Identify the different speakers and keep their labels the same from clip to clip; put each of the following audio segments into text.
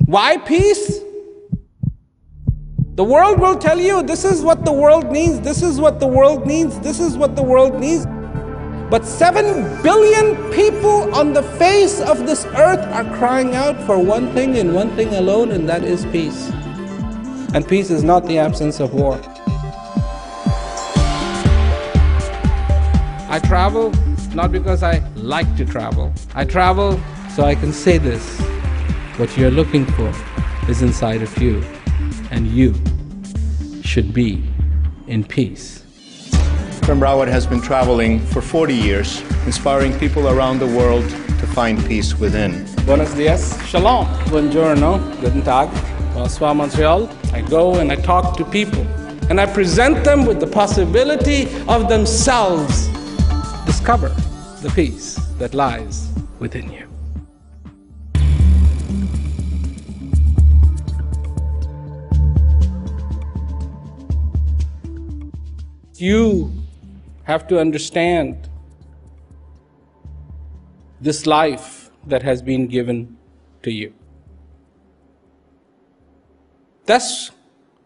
Speaker 1: Why peace? The world will tell you this is what the world needs, this is what the world needs, this is what the world needs. But 7 billion people on the face of this earth are crying out for one thing and one thing alone, and that is peace. And peace is not the absence of war. I travel not because I like to travel. I travel so I can say this: what you're looking for is inside of you, and you should be in peace.
Speaker 2: Prem Rawat has been traveling for 40 years, inspiring people around the world to find peace within.
Speaker 1: Buenos dias, shalom, buongiorno, guten tag, bonsoir Montreal. I go and I talk to people, and I present them with the possibility of themselves discover the peace that lies within you. You have to understand this life that has been given to you. That's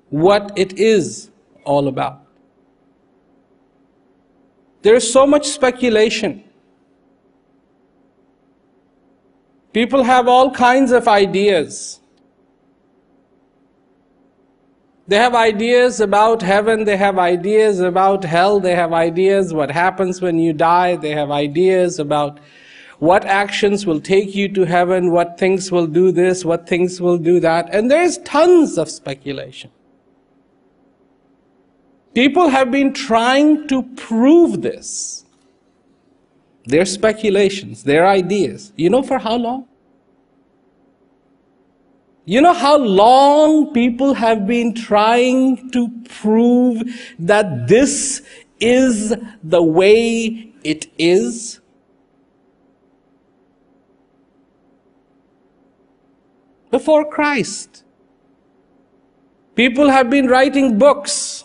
Speaker 1: what it is all about. There is so much speculation. People have all kinds of ideas. They have ideas about heaven, they have ideas about hell, they have ideas what happens when you die, they have ideas about what actions will take you to heaven, what things will do this, what things will do that, and there's tons of speculation. People have been trying to prove this. Their speculations, their ideas. You know for how long? You know how long people have been trying to prove that this is the way it is? Before Christ. People have been writing books.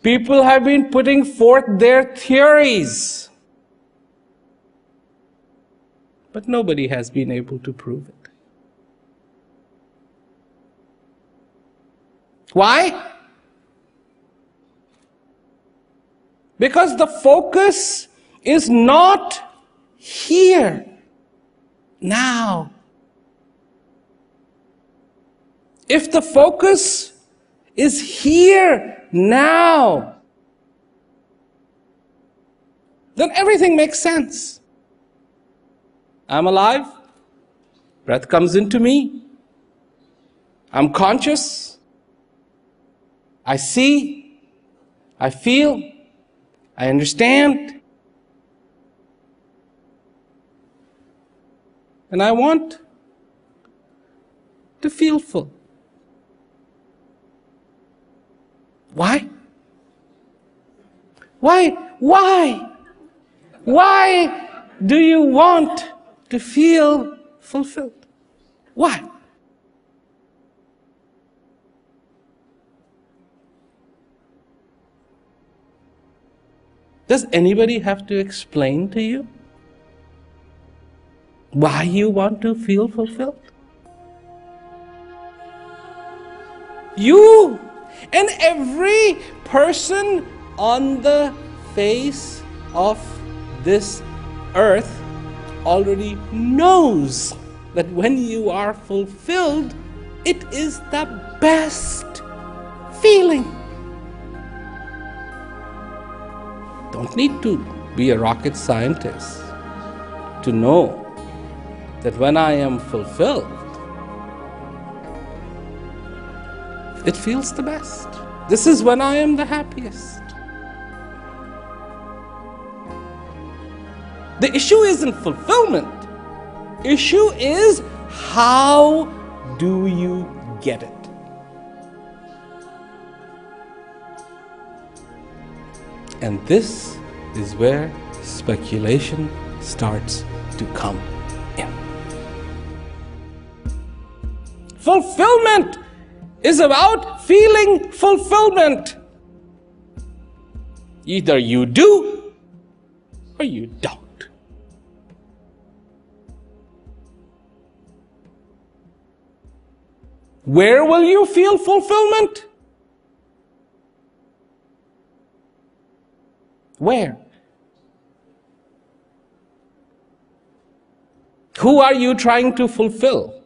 Speaker 1: People have been putting forth their theories. But nobody has been able to prove it. Why? Because the focus is not here, now. If the focus is here, now, then everything makes sense. I'm alive, breath comes into me, I'm conscious, I see, I feel, I understand, and I want to feel full. Why? Why do you want to feel fulfilled? Why? Does anybody have to explain to you why you want to feel fulfilled? You and every person on the face of this earth already knows that when you are fulfilled, it is the best feeling. Don't need to be a rocket scientist to know that when I am fulfilled, it feels the best. This is when I am the happiest. The issue isn't fulfillment. Issue is how do you get it? And this is where speculation starts to come in. Fulfillment is about feeling fulfillment. Either you do or you don't. Where will you feel fulfillment? Where? Who are you trying to fulfill?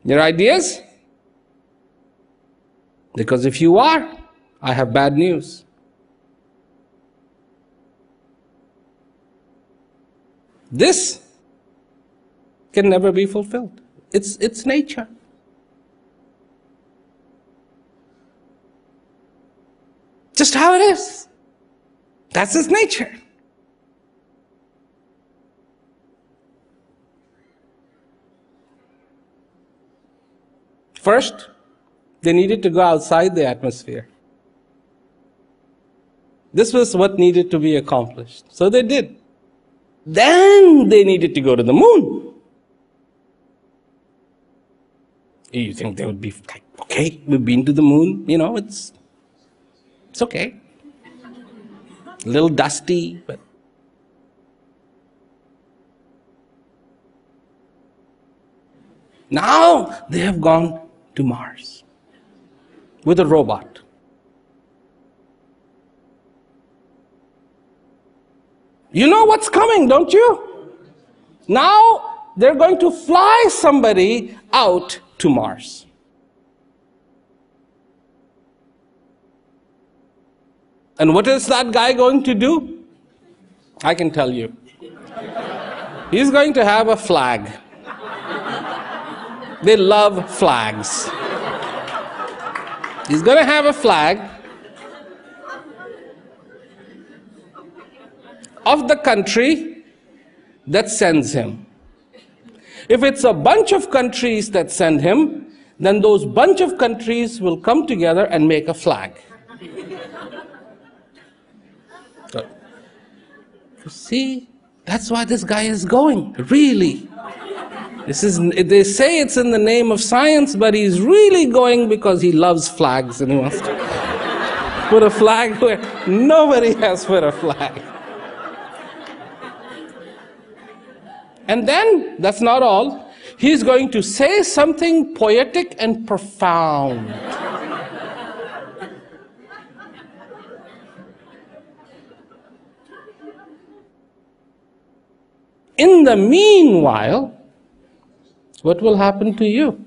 Speaker 1: Your ideas? Because if you are, I have bad news. This can never be fulfilled. It's nature. Just how it is. That's its nature. First, they needed to go outside the atmosphere. This was what needed to be accomplished. So they did. Then they needed to go to the moon. You think they would be like, okay, we've been to the moon, you know, it's okay. A little dusty, but now they have gone to Mars with a robot. You know what's coming, don't you? Now they're going to fly somebody out to Mars. And what is that guy going to do? I can tell you. He's going to have a flag. They love flags. He's going to have a flag of the country that sends him. If it's a bunch of countries that send him, then those bunch of countries will come together and make a flag. You see, that's why this guy is going, really. They say it's in the name of science, but he's really going because he loves flags and he wants to put a flag where nobody has put a flag. And then, that's not all, he's going to say something poetic and profound. In the meanwhile, what will happen to you?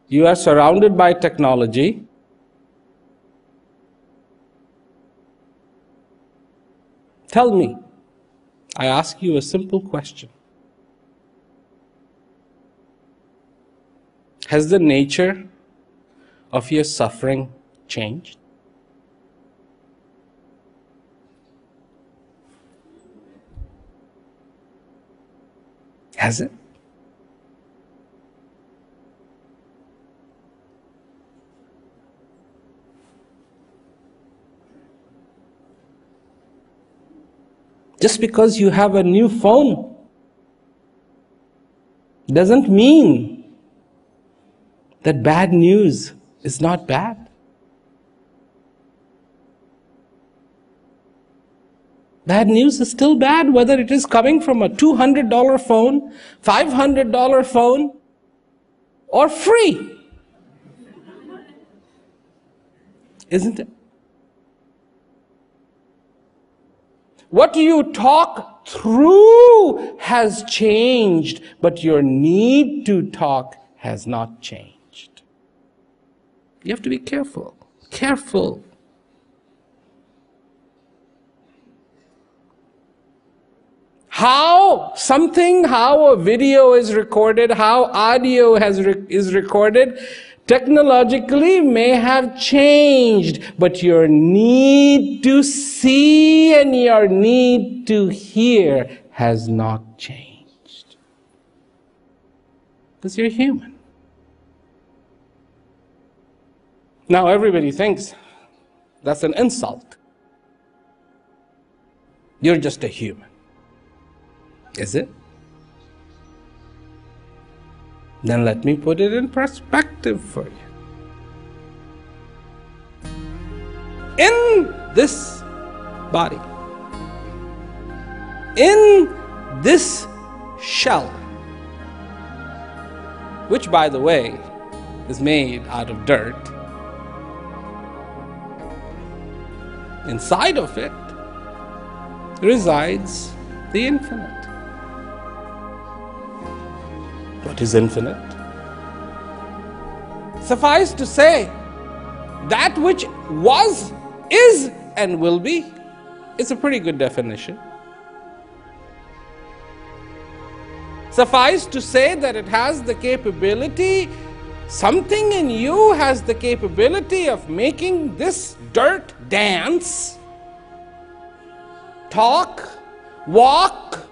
Speaker 1: You are surrounded by technology. Tell me, I ask you a simple question. Has the nature of your suffering changed? Has it? Just because you have a new phone doesn't mean that bad news is not bad. Bad news is still bad, whether it is coming from a $200 phone, $500 phone, or free. Isn't it? What you talk through has changed, but your need to talk has not changed. You have to be careful. Careful. How a video is recorded, how audio is recorded, technologically may have changed, but your need to see and your need to hear has not changed. Because you're human. Now everybody thinks that's an insult. You're just a human. Is it? Then let me put it in perspective for you. In this body, in this shell, which by the way is made out of dirt, inside of it resides the infinite. What is infinite? Suffice to say, that which was, is, and will be. It's a pretty good definition. Suffice to say that it has the capability, something in you has the capability of making this dirt dance, talk, walk,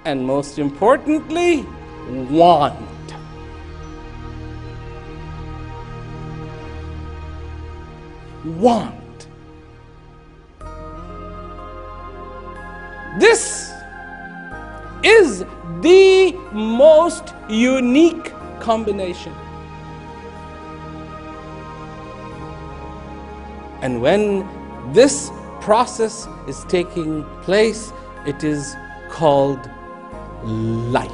Speaker 1: and most importantly, want. Want. This is the most unique combination. And when this process is taking place, it is called life.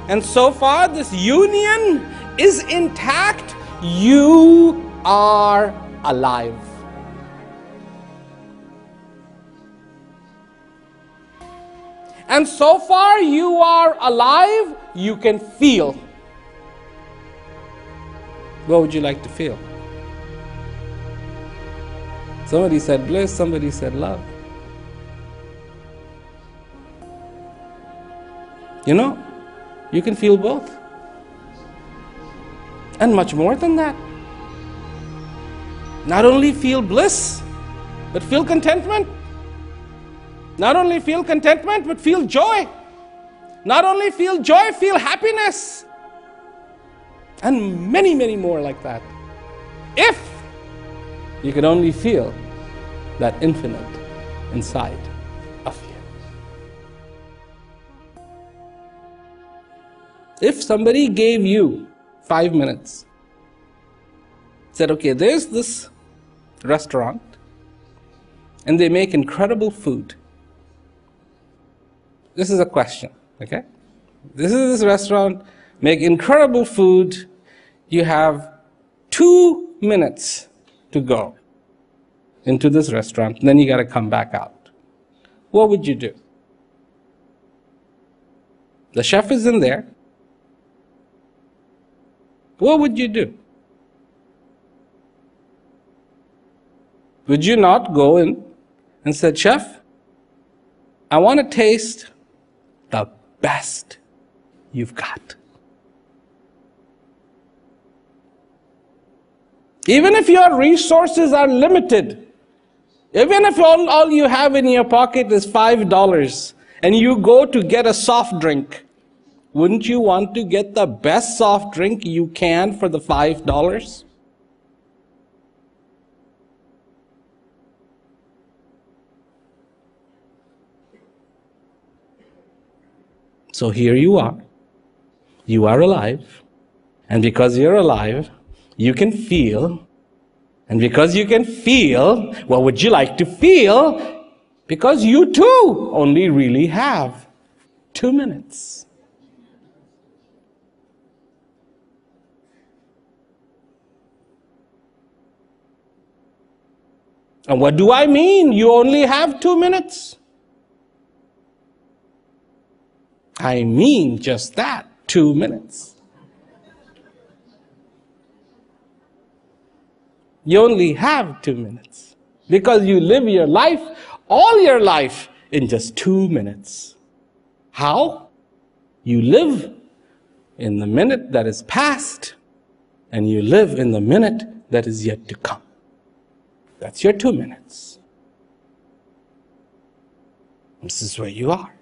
Speaker 1: And so far, this union is intact. You are alive. And so far you are alive, you can feel. What would you like to feel? Somebody said bliss, somebody said love. You know, you can feel both. And much more than that. Not only feel bliss, but feel contentment. Not only feel contentment, but feel joy. Not only feel joy, feel happiness. And many, many more like that. If you could only feel that infinite inside of you. If somebody gave you 5 minutes, said, okay, there's this restaurant, and they make incredible food. This is a question, okay? This is this restaurant, make incredible food. You have 2 minutes to go into this restaurant, and then you got to come back out. What would you do? The chef is in there. What would you do? Would you not go in and say, Chef, I want to taste the best you've got. Even if your resources are limited, even if all you have in your pocket is $5 and you go to get a soft drink, wouldn't you want to get the best soft drink you can for the $5? So here you are alive, and because you're alive, you can feel, and because you can feel, what would you like to feel? Because you too only really have 2 minutes. And what do I mean? You only have 2 minutes? I mean just that, 2 minutes. You only have 2 minutes because you live your life, all your life, in just 2 minutes. How? You live in the minute that is past, and you live in the minute that is yet to come. That's your 2 minutes. This is where you are.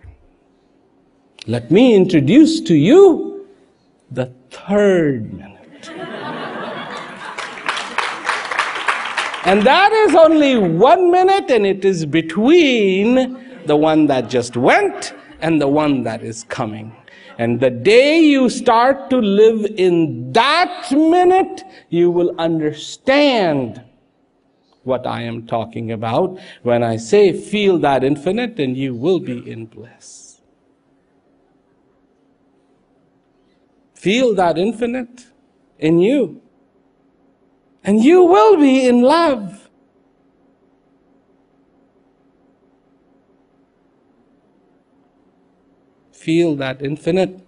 Speaker 1: Let me introduce to you the 3rd minute. And that is only 1 minute, and it is between the one that just went and the one that is coming. And the day you start to live in that minute, you will understand what I am talking about when I say feel that infinite and you will be in bliss. Feel that infinite in you and you will be in love. Feel that infinite,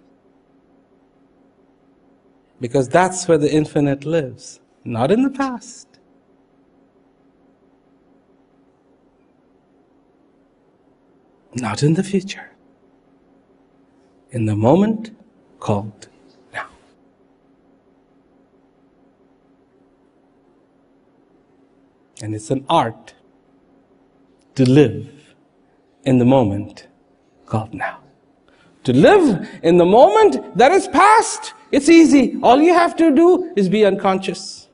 Speaker 1: because that's where the infinite lives, not in the past. Not in the future. In the moment called now. And it's an art to live in the moment called now. To live in the moment that is past, it's easy. All you have to do is be unconscious.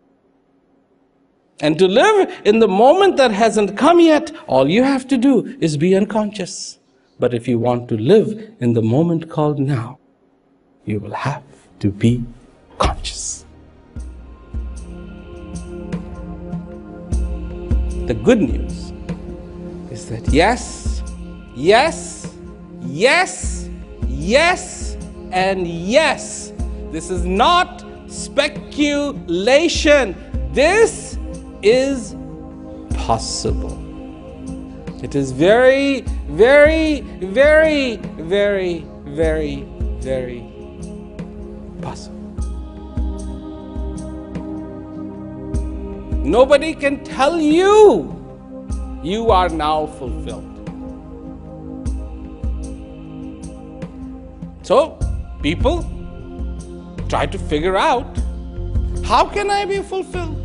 Speaker 1: And to live in the moment that hasn't come yet, all you have to do is be unconscious. But if you want to live in the moment called now, you will have to be conscious. The good news is that yes, yes, yes, yes, and yes. This is not speculation. This is possible. It is very, very, very, very, very, very possible. Nobody can tell you you are now fulfilled. So, people try to figure out, how can I be fulfilled?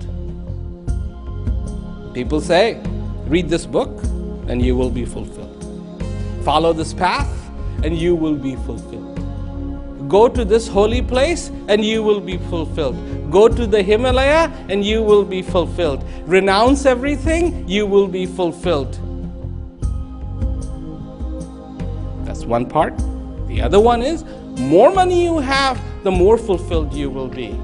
Speaker 1: People say, read this book and you will be fulfilled. Follow this path and you will be fulfilled. Go to this holy place and you will be fulfilled. Go to the Himalaya and you will be fulfilled. Renounce everything, you will be fulfilled. That's one part. The other one is, more money you have, the more fulfilled you will be.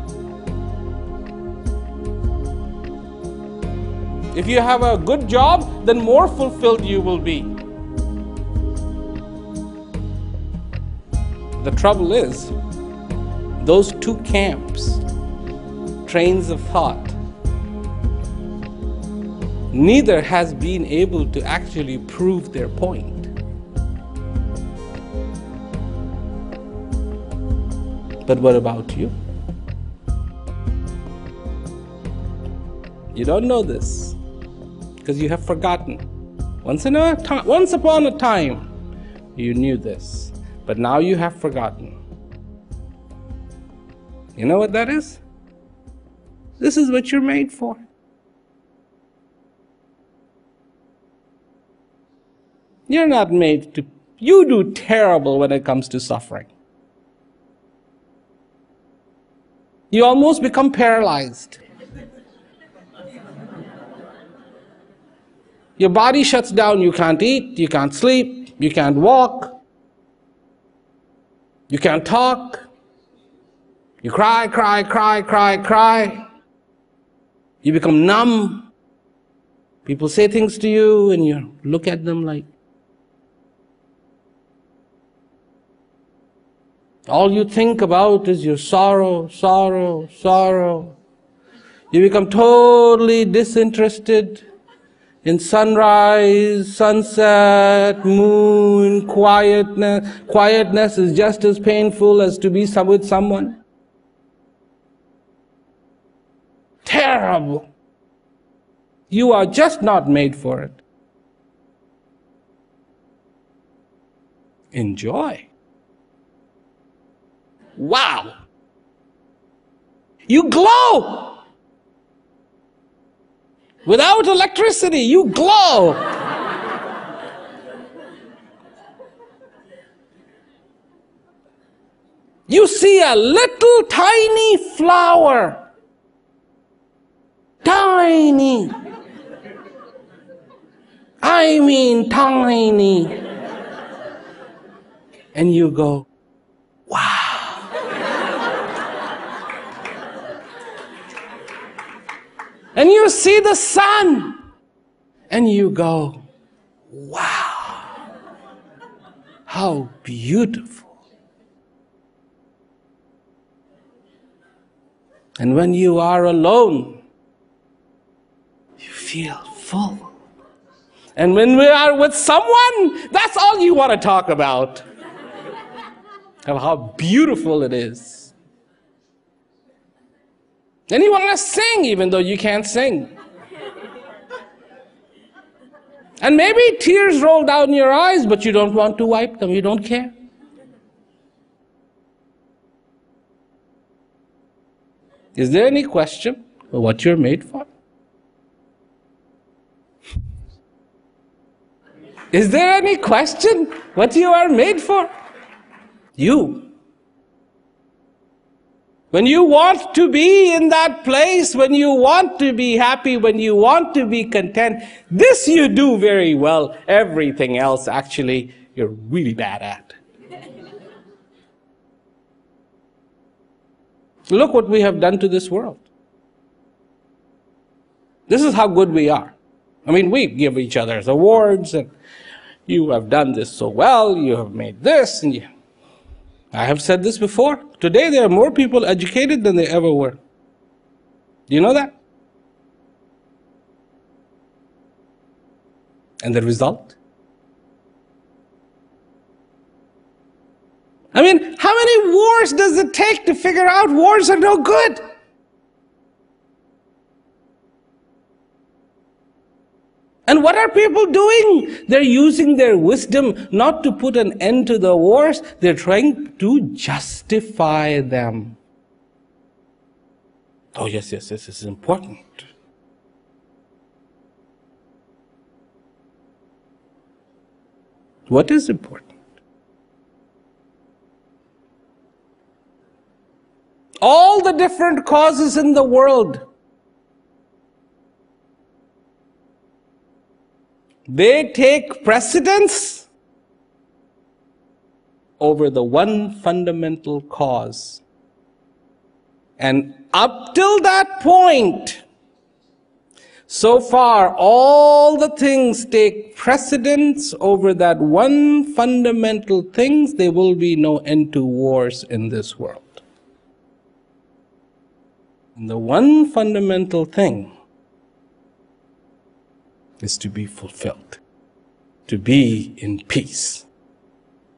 Speaker 1: If you have a good job, then more fulfilled you will be. The trouble is, those two camps, trains of thought, neither has been able to actually prove their point. But what about you? You don't know this because you have forgotten. Once upon a time, you knew this, but now you have forgotten. You know what that is? This is what you're made for. You're not made to. You do terrible when it comes to suffering. You almost become paralyzed. Your body shuts down. You can't eat, you can't sleep, you can't walk, you can't talk. You cry, cry, cry, cry, cry. You become numb. People say things to you and you look at them like, all you think about is your sorrow, sorrow, sorrow. You become totally disinterested in sunrise, sunset, moon, quietness. Quietness is just as painful as to be with someone. Terrible. You are just not made for it. Enjoy. Wow! You glow! Without electricity, you glow! You see a little tiny flower. Tiny. I mean tiny. And you go, wow. And you see the sun. And you go, wow, how beautiful. And when you are alone, you feel full. And when we are with someone, that's all you want to talk about. Of how beautiful it is. Then you want to sing even though you can't sing. And maybe tears roll down your eyes, but you don't want to wipe them. You don't care. Is there any question of what you're made for? Is there any question what you are made for? You. When you want to be in that place, when you want to be happy, when you want to be content, this you do very well. Everything else, actually, you're really bad at. Look what we have done to this world. This is how good we are. I mean, we give each other awards, and you have done this so well, you have made this, and you... I have said this before. Today there are more people educated than there ever were. Do you know that? And the result? I mean, how many wars does it take to figure out wars are no good? And what are people doing? They're using their wisdom not to put an end to the wars. They're trying to justify them. Oh, yes, this is important. What is important? All the different causes in the world, they take precedence over the one fundamental cause. And up till that point, so far, all the things take precedence over that one fundamental thing. There will be no end to wars in this world. And the one fundamental thing is to be fulfilled, to be in peace.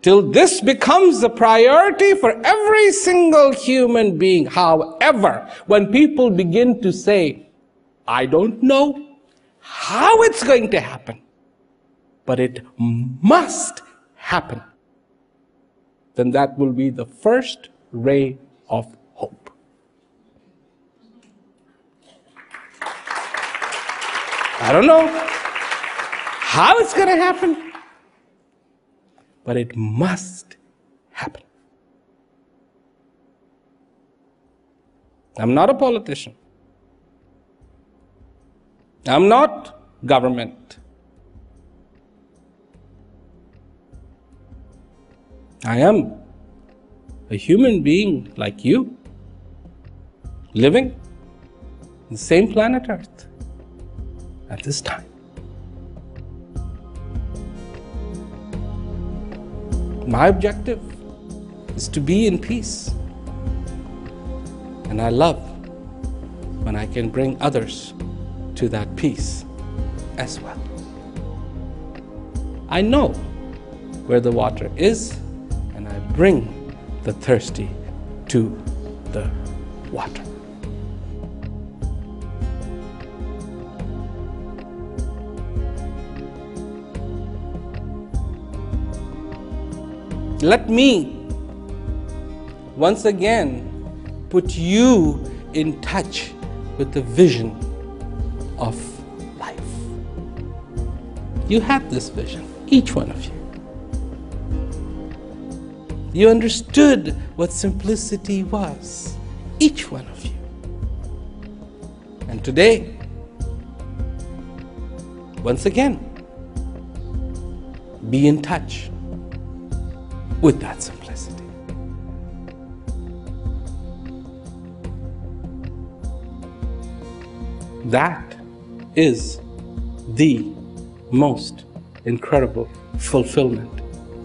Speaker 1: Till this becomes the priority for every single human being. However, when people begin to say, I don't know how it's going to happen, but it must happen, then that will be the first ray of hope. I don't know how it's going to happen, but it must happen. I'm not a politician. I'm not government. I am a human being like you, living on the same planet Earth at this time. My objective is to be in peace. And I love when I can bring others to that peace as well. I know where the water is, and I bring the thirsty to the water. Let me once again put you in touch with the vision of life. You had this vision, each one of you. You understood what simplicity was, each one of you. And today, once again, be in touch with that simplicity. That is the most incredible fulfillment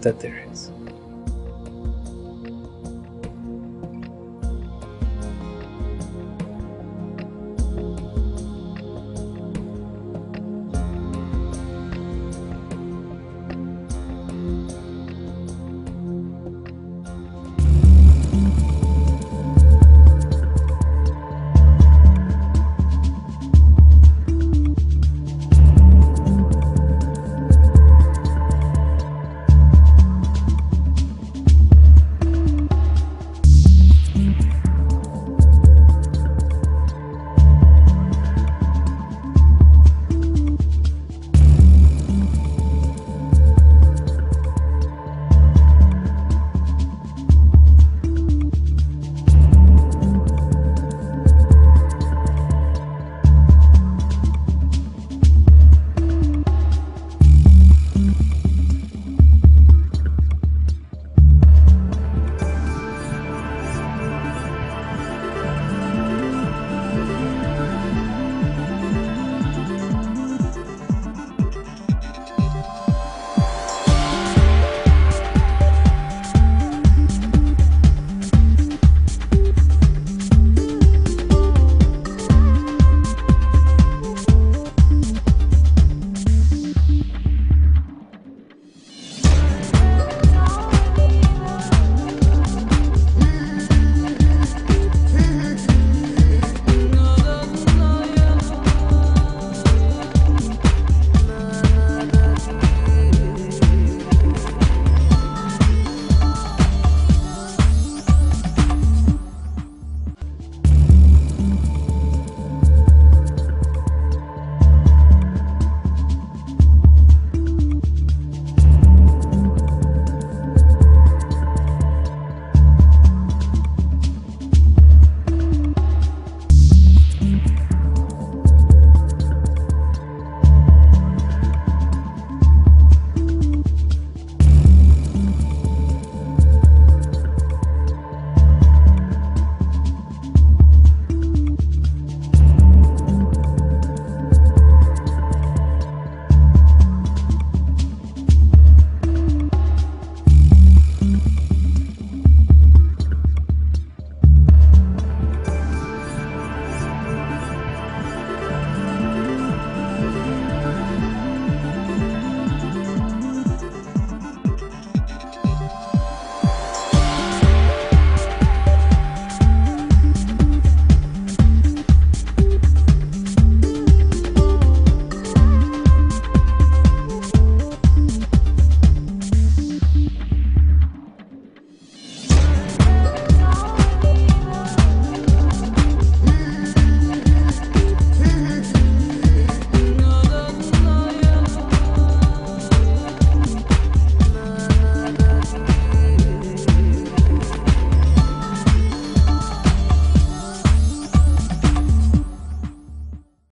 Speaker 1: that there is.